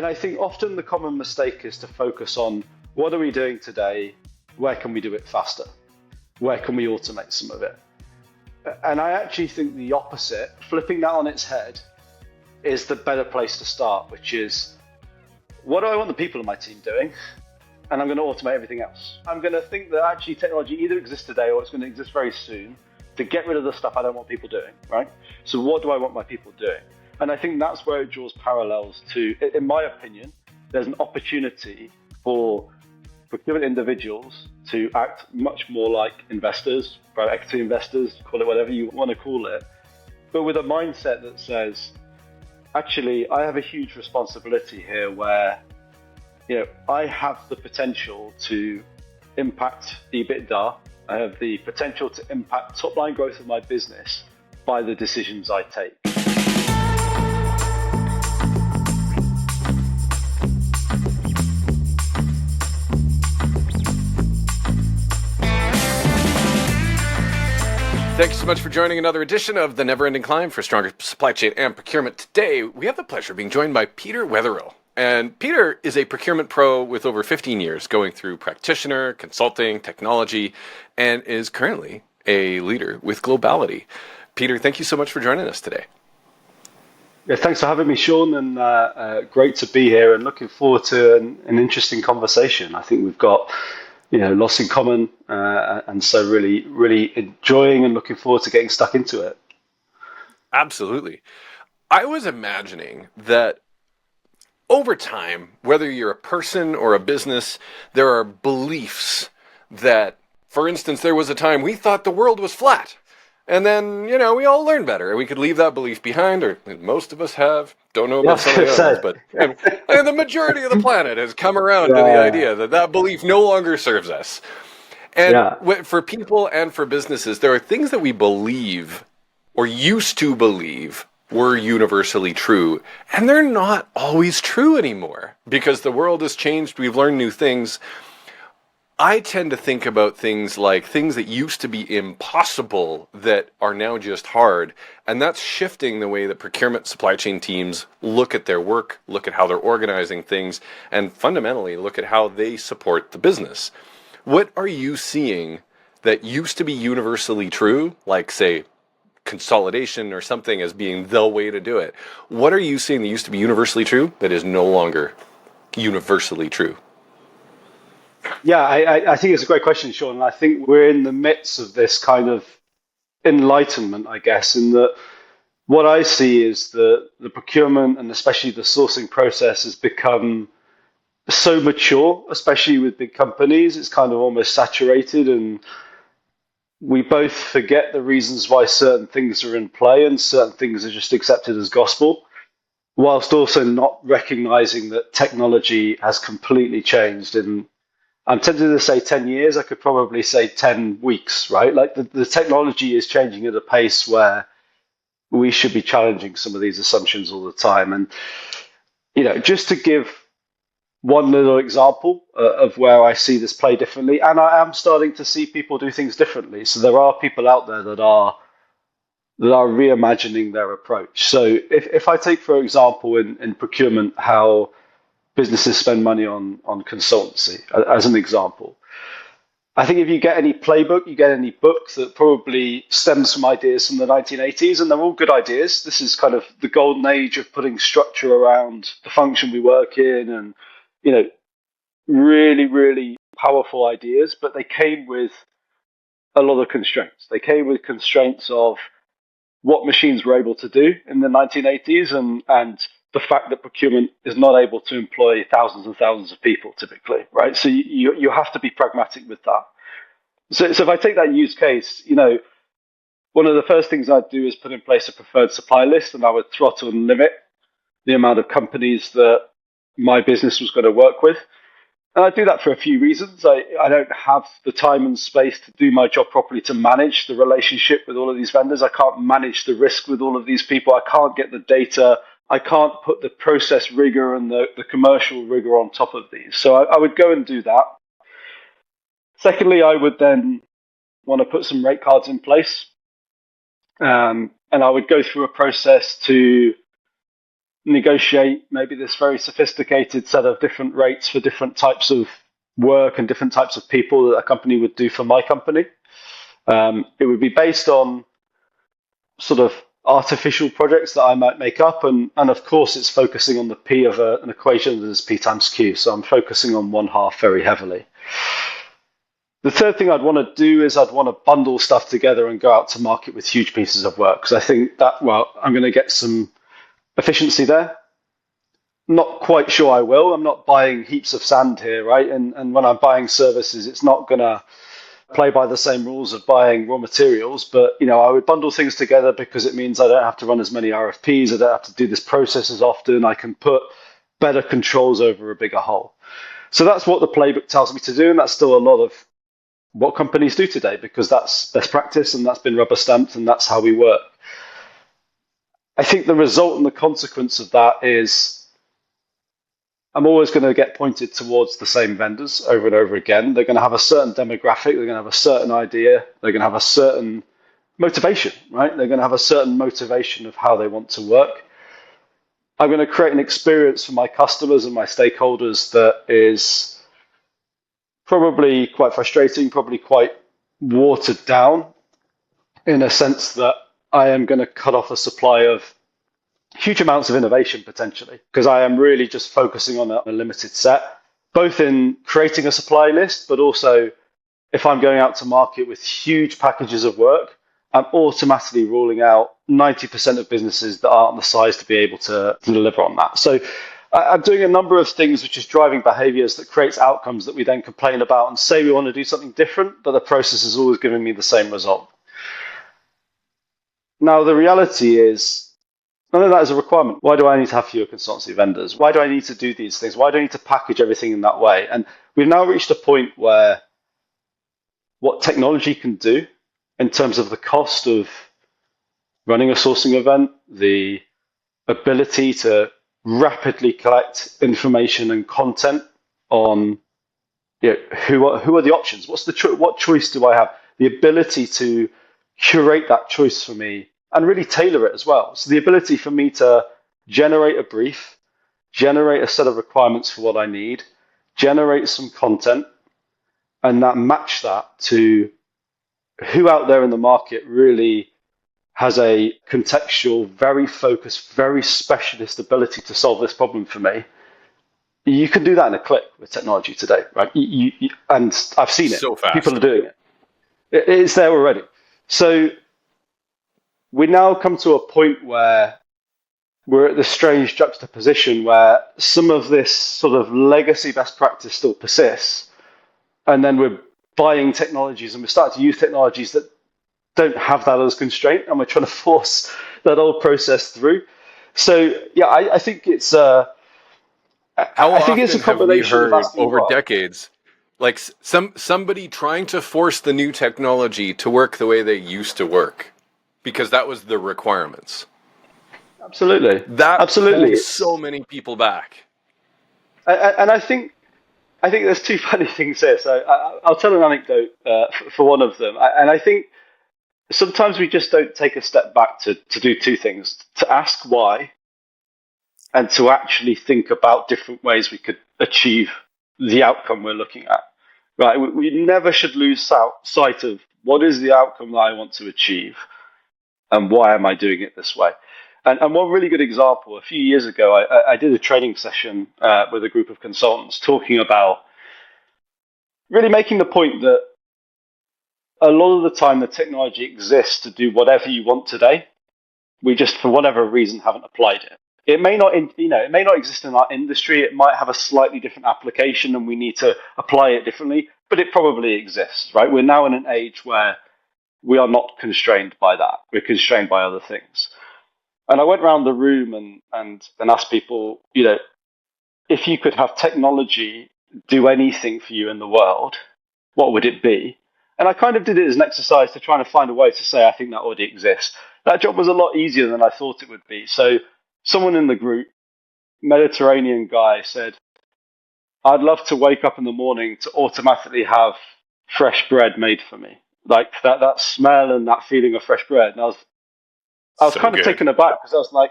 And I think often the common mistake is to focus on what are we doing today? Where can we do it faster? Where can we automate some of it? And I actually think the opposite, flipping that on its head, is the better place to start, which is what do I want the people in my team doing? And I'm going to automate everything else. I'm going to think that actually technology either exists today or it's going to exist very soon to get rid of the stuff I don't want people doing, right? So what do I want my people doing? And I think that's where it draws parallels to, in my opinion, there's an opportunity for procurement individuals to act much more like investors, private equity investors, call it whatever you want to call it, but with a mindset that says, actually, I have a huge responsibility here where, I have the potential to impact EBITDA. I have the potential to impact top line growth of my business by the decisions I take. Thank you so much for joining another edition of The Never Ending Climb for Stronger Supply Chain and Procurement. Today, we have the pleasure of being joined by Peter Wetherill. And Peter is a procurement pro with over 15 years, going through practitioner, consulting, technology, and is currently a leader with Globality. Peter, thank you so much for joining us today. Yeah, thanks for having me, Sean, and great to be here and looking forward to an interesting conversation. I think we've got lots in common, and so really enjoying and looking forward to getting stuck into it. Absolutely. I was imagining that over time, whether you're a person or a business, there are beliefs that, for instance, there was a time we thought the world was flat. And then, we all learned better. And we could leave that belief behind, or most of us have. Don't know about some of the others, but and the majority of the planet has come around to the idea that belief no longer serves us. And for people and for businesses, there are things that we believe or used to believe were universally true. And they're not always true anymore because the world has changed. We've learned new things. I tend to think about things like things that used to be impossible that are now just hard. And that's shifting the way that procurement supply chain teams look at their work, look at how they're organizing things, and fundamentally look at how they support the business. What are you seeing that used to be universally true, like, say, consolidation or something as being the way to do it? What are you seeing that used to be universally true that is no longer universally true? Yeah, I think it's a great question, Sean. And I think we're in the midst of this kind of enlightenment, I guess, in that what I see is that the procurement and especially the sourcing process has become so mature, especially with big companies. It's kind of almost saturated, and we both forget the reasons why certain things are in play and certain things are just accepted as gospel, whilst also not recognizing that technology has completely changed. And I'm tempted to say 10 years, I could probably say 10 weeks, right? Like the technology is changing at a pace where we should be challenging some of these assumptions all the time. And, just to give one little example of where I see this play differently, and I am starting to see people do things differently. So there are people out there that are reimagining their approach. So if I take, for example, in procurement, how businesses spend money on consultancy, as an example, I think if you get any playbook, you get any book that probably stems from ideas from the 1980s, and they're all good ideas. This is kind of the golden age of putting structure around the function we work in, and really, really powerful ideas, but they came with a lot of constraints. They came with constraints of what machines were able to do in the 1980s and the fact that procurement is not able to employ thousands and thousands of people typically, right? So you have to be pragmatic with that. So if I take that use case, one of the first things I'd do is put in place a preferred supply list, and I would throttle and limit the amount of companies that my business was going to work with. And I do that for a few reasons. I don't have the time and space to do my job properly to manage the relationship with all of these vendors. I can't manage the risk with all of these people. I can't get the data. I can't put the process rigor and the commercial rigor on top of these. So I would go and do that. Secondly, I would then want to put some rate cards in place. And I would go through a process to negotiate maybe this very sophisticated set of different rates for different types of work and different types of people that a company would do for my company. It would be based on sort of artificial projects that I might make up. And of course, it's focusing on the P of an equation that is P times Q. So I'm focusing on one half very heavily. The third thing I'd want to do is I'd want to bundle stuff together and go out to market with huge pieces of work. Because I think that, well, I'm going to get some efficiency there. Not quite sure I will. I'm not buying heaps of sand here, right? And when I'm buying services, it's not going to play by the same rules of buying raw materials. But, I would bundle things together because it means I don't have to run as many RFPs. I don't have to do this process as often. I can put better controls over a bigger whole. So that's what the playbook tells me to do. And that's still a lot of what companies do today, because that's best practice and that's been rubber stamped and that's how we work. I think the result and the consequence of that is I'm always going to get pointed towards the same vendors over and over again. They're going to have a certain demographic, they're going to have a certain idea, they're going to have a certain motivation, right? They're going to have a certain motivation of how they want to work. I'm going to create an experience for my customers and my stakeholders that is probably quite frustrating, probably quite watered down, in a sense that I am going to cut off a supply of huge amounts of innovation potentially, because I am really just focusing on a limited set, both in creating a supply list, but also if I'm going out to market with huge packages of work, I'm automatically ruling out 90% of businesses that aren't the size to be able to deliver on that. So I'm doing a number of things which is driving behaviors that creates outcomes that we then complain about and say we want to do something different, but the process is always giving me the same result. Now, the reality is, none of that is a requirement. Why do I need to have fewer consultancy vendors? Why do I need to do these things? Why do I need to package everything in that way? And we've now reached a point where what technology can do in terms of the cost of running a sourcing event, the ability to rapidly collect information and content on who are the options, what choice do I have, the ability to curate that choice for me and really tailor it as well. So the ability for me to generate a brief, generate a set of requirements for what I need, generate some content, and match that to who out there in the market really has a contextual, very focused, very specialist ability to solve this problem for me. You can do that in a click with technology today, right? And I've seen it. So fast. People are doing it. It's there already. So we now come to a point where we're at this strange juxtaposition where some of this sort of legacy best practice still persists, and then we're buying technologies and we're starting to use technologies that don't have that as constraint, and we're trying to force that old process through. So yeah, I think it's I think it's a combination have we heard of over decades, like somebody trying to force the new technology to work the way they used to work, because that was the requirements. Absolutely, that absolutely holds so many people back. And I think there's two funny things here. So I'll tell an anecdote for one of them, and I think sometimes we just don't take a step back to do two things: to ask why, and to actually think about different ways we could achieve the outcome we're looking at. Right? We never should lose sight of what is the outcome that I want to achieve, and why am I doing it this way. And one really good example, a few years ago, I did a training session with a group of consultants talking about really making the point that a lot of the time the technology exists to do whatever you want today. We just, for whatever reason, haven't applied it. It may not, it may not exist in our industry. It might have a slightly different application, and we need to apply it differently. But it probably exists, right? We're now in an age where we are not constrained by that. We're constrained by other things. And I went around the room and asked people, if you could have technology do anything for you in the world, what would it be? And I kind of did it as an exercise to try and find a way to say, I think that already exists. That job was a lot easier than I thought it would be. So someone in the group, Mediterranean guy, said, I'd love to wake up in the morning to automatically have fresh bread made for me. Like that smell and that feeling of fresh bread. And I was kind of taken aback, because I was like,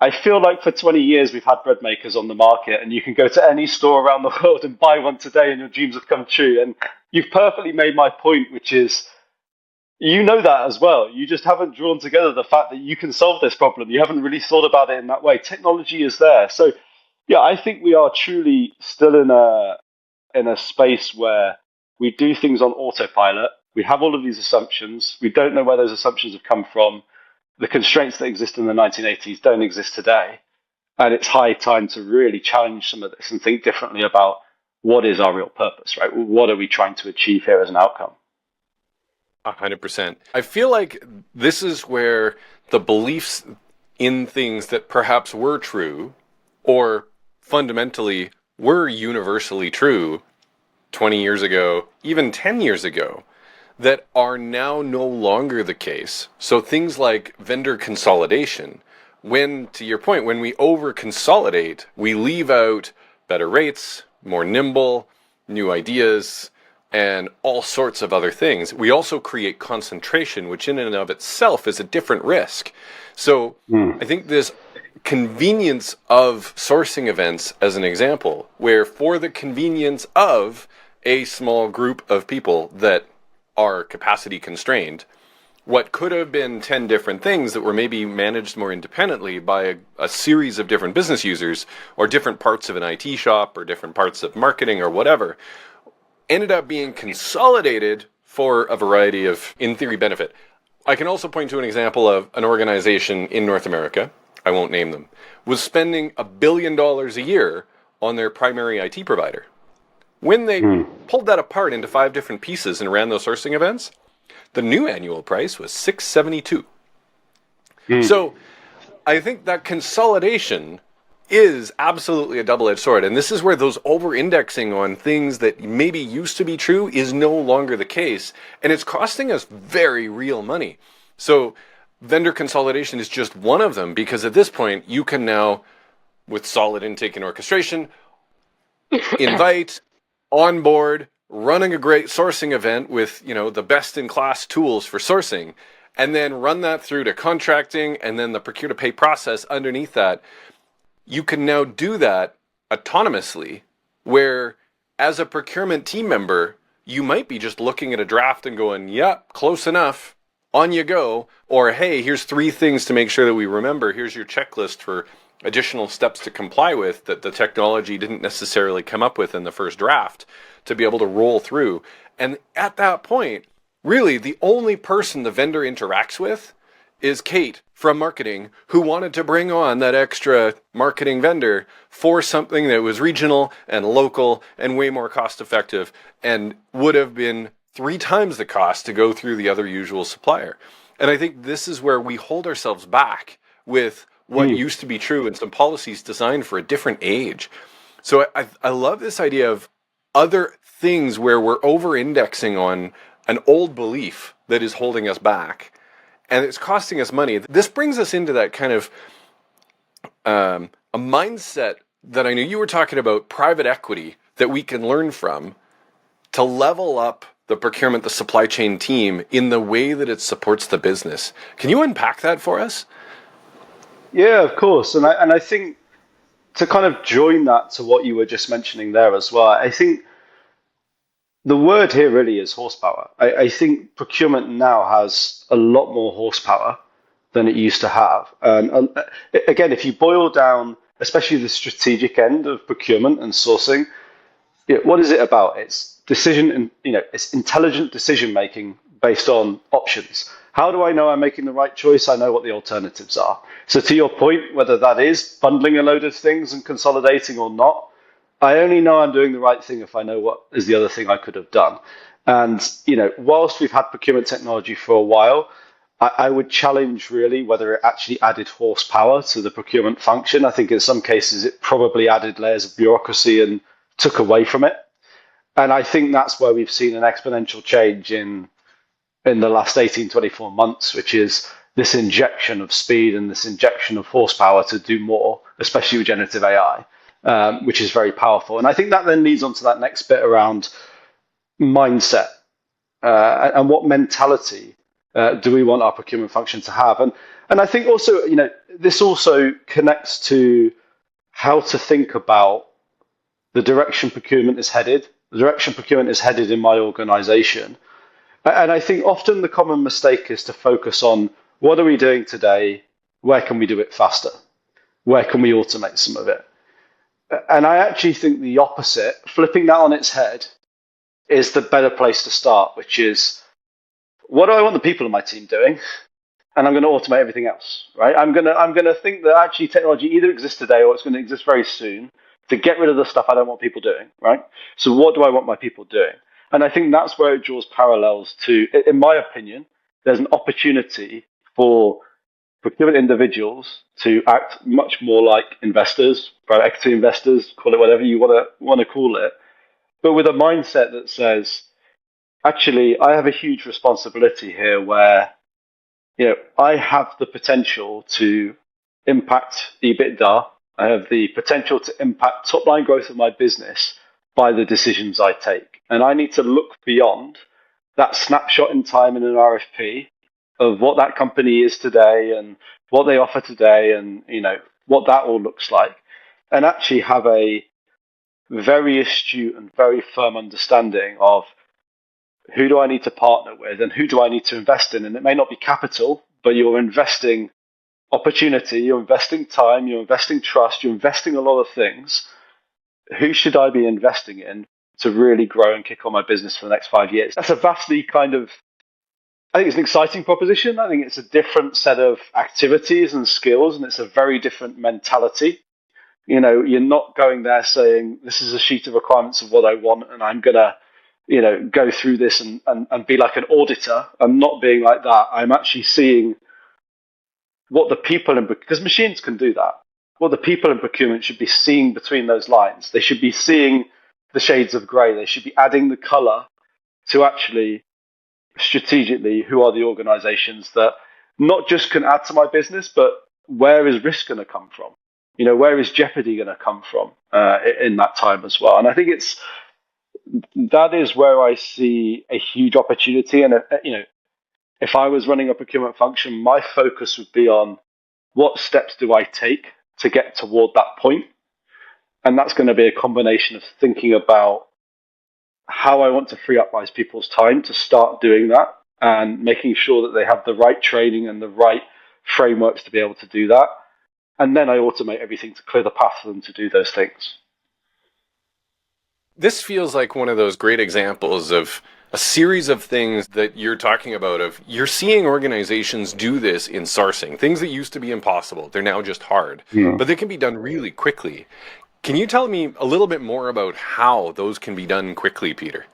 I feel like for 20 years we've had bread makers on the market, and you can go to any store around the world and buy one today, and your dreams have come true. And you've perfectly made my point, which is you know that as well. You just haven't drawn together the fact that you can solve this problem. You haven't really thought about it in that way. Technology is there. So, yeah, I think we are truly still in a space where we do things on autopilot. We have all of these assumptions. We don't know where those assumptions have come from. The constraints that exist in the 1980s don't exist today. And it's high time to really challenge some of this and think differently about what is our real purpose, right? What are we trying to achieve here as an outcome? 100%. I feel like this is where the beliefs in things that perhaps were true or fundamentally were universally true 20 years ago, even 10 years ago, that are now no longer the case. So things like vendor consolidation, when, to your point, when we over consolidate, we leave out better rates, more nimble, new ideas, and all sorts of other things. We also create concentration, which in and of itself is a different risk. So I think this convenience of sourcing events as an example, where for the convenience of a small group of people that are capacity constrained, what could have been 10 different things that were maybe managed more independently by a series of different business users or different parts of an IT shop or different parts of marketing or whatever, ended up being consolidated for a variety of, in theory, benefit. I can also point to an example of an organization in North America, I won't name them, was spending $1 billion a year on their primary IT provider. When they pulled that apart into 5 different pieces and ran those sourcing events, the new annual price was $672. So I think that consolidation is absolutely a double-edged sword. And this is where those over-indexing on things that maybe used to be true is no longer the case. And it's costing us very real money. So vendor consolidation is just one of them, because at this point you can now, with solid intake and orchestration, invite, onboard, running a great sourcing event with, you know, the best-in-class tools for sourcing, and then run that through to contracting and then the procure-to-pay process underneath that. You can now do that autonomously, where as a procurement team member, you might be just looking at a draft and going, yep, close enough, on you go. Or, hey, here's 3 things to make sure that we remember. Here's your checklist for additional steps to comply with that the technology didn't necessarily come up with in the first draft to be able to roll through. And at that point, really the only person the vendor interacts with is Kate from marketing, who wanted to bring on that extra marketing vendor for something that was regional and local and way more cost effective and would have been 3 times the cost to go through the other usual supplier. And I think this is where we hold ourselves back with what used to be true and some policies designed for a different age. So I love this idea of other things where we're over-indexing on an old belief that is holding us back. And it's costing us money. This brings us into that kind of a mindset that I know you were talking about, private equity, that we can learn from to level up the procurement, the supply chain team in the way that it supports the business. Can you unpack that for us? Yeah, of course. And I think to kind of join that to what you were just mentioning there as well, I think the word here really is horsepower. I think procurement now has a lot more horsepower than it used to have. And again, if you boil down, especially the strategic end of procurement and sourcing, what is it about? It's decision and it's intelligent decision making based on options. How do I know I'm making the right choice? I know what the alternatives are. So to your point, whether that is bundling a load of things and consolidating or not, I only know I'm doing the right thing if I know what is the other thing I could have done. And, whilst we've had procurement technology for a while, I would challenge really whether it actually added horsepower to the procurement function. I think in some cases it probably added layers of bureaucracy and took away from it. And I think that's where we've seen an exponential change in the last 18, 24 months, which is this injection of speed and this injection of horsepower to do more, especially with generative AI. Which is very powerful. And I think that then leads on to that next bit around mindset and what mentality do we want our procurement function to have. And I think also, this also connects to how to think about the direction procurement is headed. The direction procurement is headed in my organization. And I think often the common mistake is to focus on what are we doing today? Where can we do it faster? Where can we automate some of it? And I actually think the opposite, flipping that on its head, is the better place to start, which is what do I want the people in my team doing? And I'm going to automate everything else, right? I'm going to think that actually technology either exists today or it's going to exist very soon to get rid of the stuff I don't want people doing, right? So what do I want my people doing? And I think that's where it draws parallels to, in my opinion, there's an opportunity for procurement individuals to act much more like investors, private equity investors, call it whatever you want to call it, but with a mindset that says, actually, I have a huge responsibility here where I have the potential to impact EBITDA. I have the potential to impact top line growth of my business by the decisions I take. And I need to look beyond that snapshot in time in an RFP of what that company is today and what they offer today and, what that all looks like, and actually have a very astute and very firm understanding of who do I need to partner with and who do I need to invest in. And it may not be capital, but you're investing opportunity, you're investing time, you're investing trust, you're investing a lot of things. Who should I be investing in to really grow and kick on my business for the next 5 years? That's a vastly I think it's an exciting proposition. I think it's a different set of activities and skills, and it's a very different mentality. You're not going there saying, this is a sheet of requirements of what I want, and I'm going to go through this and be like an auditor. I'm not being like that. I'm actually seeing what the people because machines can do that. What the people in procurement should be seeing between those lines. They should be seeing the shades of grey. They should be adding the colour to actually strategically who are the organisations that not just can add to my business, but where is risk going to come from? Where is jeopardy going to come from in that time as well? And I think that is where I see a huge opportunity. And if I was running a procurement function, my focus would be on what steps do I take to get toward that point. And that's going to be a combination of thinking about how I want to free up my people's time to start doing that and making sure that they have the right training and the right frameworks to be able to do that. And then I automate everything to clear the path for them to do those things. This feels like one of those great examples of a series of things that you're talking about of you're seeing organizations do this in sourcing. Things that used to be impossible, they're now just hard, but they can be done really quickly. Can you tell me a little bit more about how those can be done quickly, Peter?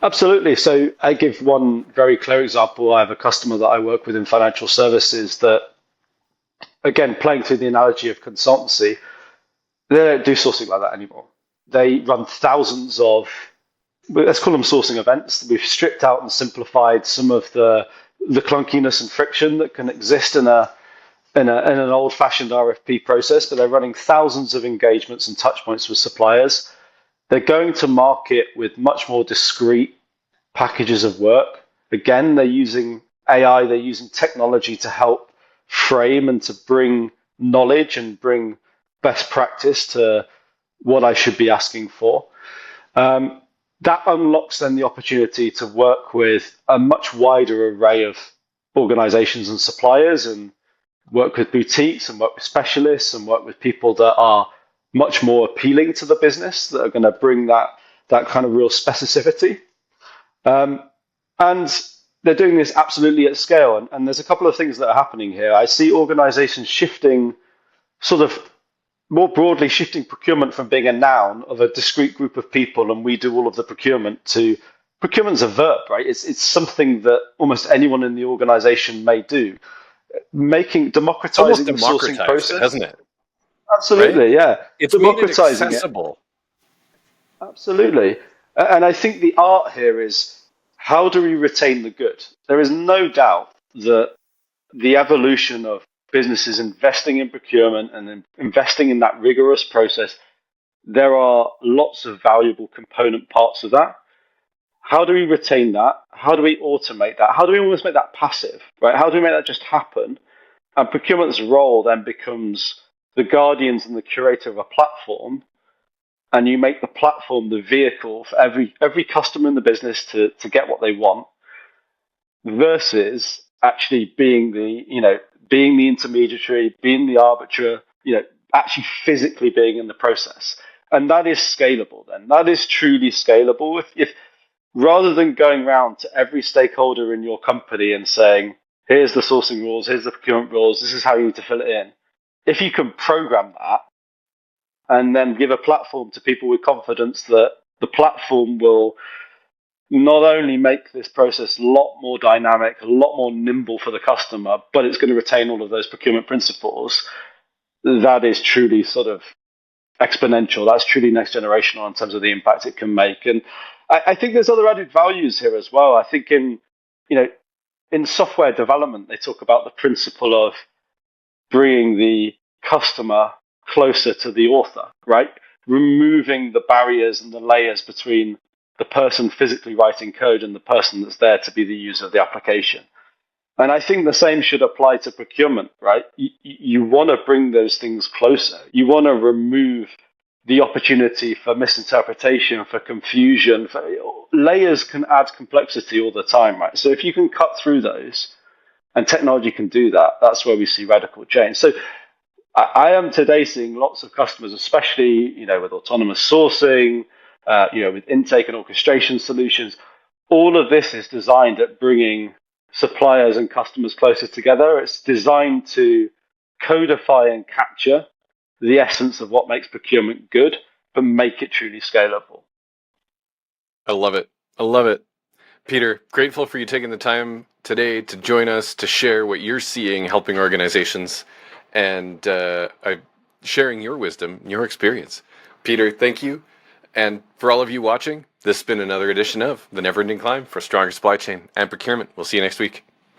Absolutely. So I give one very clear example. I have a customer that I work with in financial services that, again, playing to the analogy of consultancy, they don't do sourcing like that anymore. They run thousands of, let's call them sourcing events. We've stripped out and simplified some of the clunkiness and friction that can exist in an old-fashioned RFP process, but they're running thousands of engagements and touch points with suppliers. They're going to market with much more discrete packages of work. Again, they're using AI, they're using technology to help frame and to bring knowledge and bring best practice to what I should be asking for. That unlocks then the opportunity to work with a much wider array of organizations and suppliers and work with boutiques and work with specialists and work with people that are much more appealing to the business, that are going to bring that kind of real specificity. And they're doing this absolutely at scale. And there's a couple of things that are happening here. I see organizations shifting, sort of more broadly shifting procurement from being a noun of a discrete group of people and we do all of the procurement to procurement's a verb, right? It's something that almost anyone in the organization may do. Democratizing the sourcing process, hasn't it? Absolutely, right? Yeah. It's democratizing made it accessible. Absolutely. And I think the art here is how do we retain the good? There is no doubt that the evolution of businesses investing in procurement and investing in that rigorous process, there are lots of valuable component parts of that. How do we retain that? How do we automate that? How do we almost make that passive, right? How do we make that just happen? And procurement's role then becomes the guardians and the curator of a platform, and you make the platform the vehicle for every customer in the business to get what they want, versus actually being the intermediary, being the arbiter, actually physically being in the process. And that is scalable then. That is truly scalable. If rather than going around to every stakeholder in your company and saying, here's the sourcing rules, here's the procurement rules, this is how you need to fill it in. If you can program that and then give a platform to people with confidence that the platform will not only make this process a lot more dynamic, a lot more nimble for the customer, but it's going to retain all of those procurement principles, that is truly sort of exponential. That's truly next generational in terms of the impact it can make. And I think there's other added values here as well. I think in software development, they talk about the principle of bringing the customer closer to the author, right? Removing the barriers and the layers between the person physically writing code and the person that's there to be the user of the application. And I think the same should apply to procurement, right? You want to bring those things closer. You want to remove the opportunity for misinterpretation, for confusion. Layers can add complexity all the time, right? So if you can cut through those, and technology can do that, that's where we see radical change. So I am today seeing lots of customers, especially with autonomous sourcing, with intake and orchestration solutions. All of this is designed at bringing suppliers and customers closer together. It's designed to codify and capture the essence of what makes procurement good, but make it truly scalable. I love it. I love it. Peter, grateful for you taking the time today to join us, to share what you're seeing helping organizations, and sharing your wisdom, your experience. Peter, thank you. And for all of you watching, this has been another edition of The Never Ending Climb for Stronger Supply Chain and Procurement. We'll see you next week.